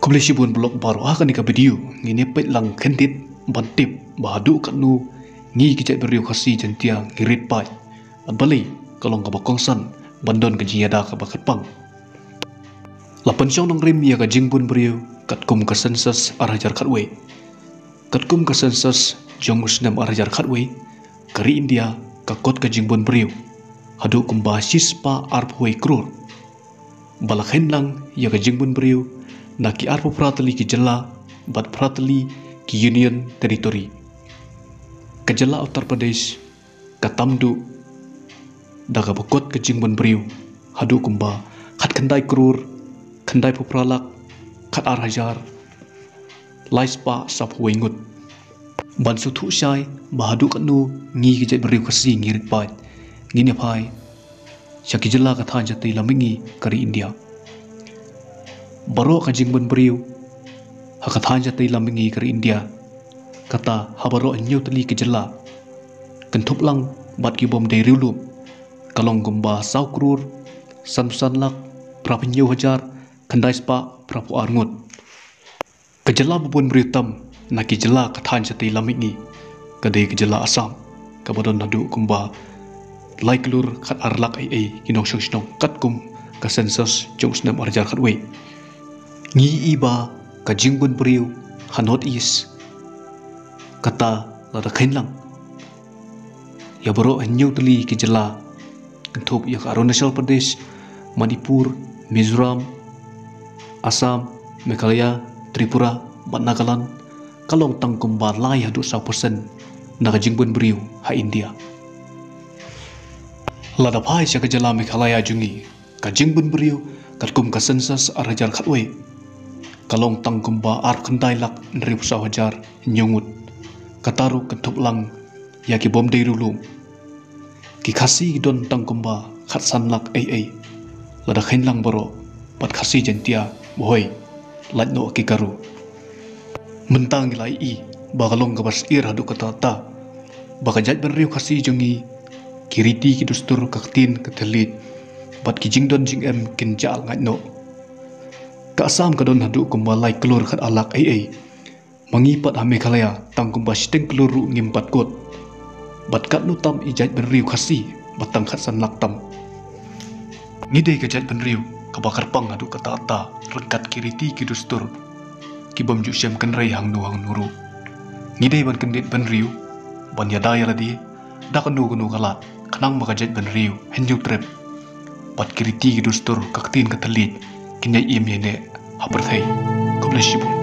Kublesibun blok baru akan ika video ngini pet lang kendit bantip bahadu kanu ngi kicet beriu khasi jentia ngirit pai bali kalong ka bakongsan bandon ka jiada ka bakatpang lapan syong nang rim ya ka jingbun beriu katkum ka sensas arajar khatwe katkum ka sensas jong muslim arajar khatwe kari India ka kot ka jingbun beriu hadu kumba sispa arpwe krur balakhen lang ya ka jingbun beriu na ki arpo pratali ki jala bat pratali ki union territory ka jala Uttar Pradesh ka tamdu daga bakot ka jingbun beriu hadu kumba khat khandai krur khandai pupralak khat ar hajar laispa sap wengut ban su thu sai bahadu kanu ngi ki jet beriu khasi ngirit pai ngini phai shaki jala ka than jati lamingi kari India baro ka jingbun beriu hakathan jati lamingi kari India kata habaro nyau tali ke jela kentup lang bat ki bom dei riulum kalong gumba sau krur san lak prap nyau hajar khandai spa prapu arngut ke jela bubun beriu tam na ki jela kathan jati lamingi kadei ke jela Assam kabadon nadu gumba laiklur khat arlak ai kinong shong katkum ka census jongsnam arjar khatwe ngi iba ka jingbun beriu ha north east kata lada khenlang ya boro nyau tali ki jala kentuk ya Arunachal Pradesh Manipur Mizoram Assam Meghalaya Tripura Nagaland kalong tangkum ba lai hadu 100% na ka jingbun beriu ha India lada phai sya ka jala Meghalaya jungi ka jingbun beriu katkum ka census arajar khatwe kalong tangkum ba ar khandai lak nriu sa hajar nyungut kataru kentup lang ya ki bom dei rulum ki khasi don tangkum ba khat san lak ai lada khen lang boro pat khasi jentia boy lat no ki karu mentang lai I ba kalong ka bas ir hadu kata ta ba ka jat ben riu khasi jungi kiriti ki dustur kaktin ketelit bat ki jingdon jing em kin jal ngai no ka Assam ka don hadu kumba lai klur khat alak ai mangipat ha Meghalaya tang kumba steng kluru ngimpat kot bat kat nu tam ijat ben riu khasi batang khat san lak tam ngidei ka jat ben riu ka bakar pang hadu kata ta rekat kiriti ki dustur ki bom ju syam kan rai hang nuru ngidei ban kendit ben riu ban ya daya ladi da kanu kalat kanang maka jat ben riu henju trep bat kiriti ki dustur kaktin ka talit kinyai im yene haberthai kublesibun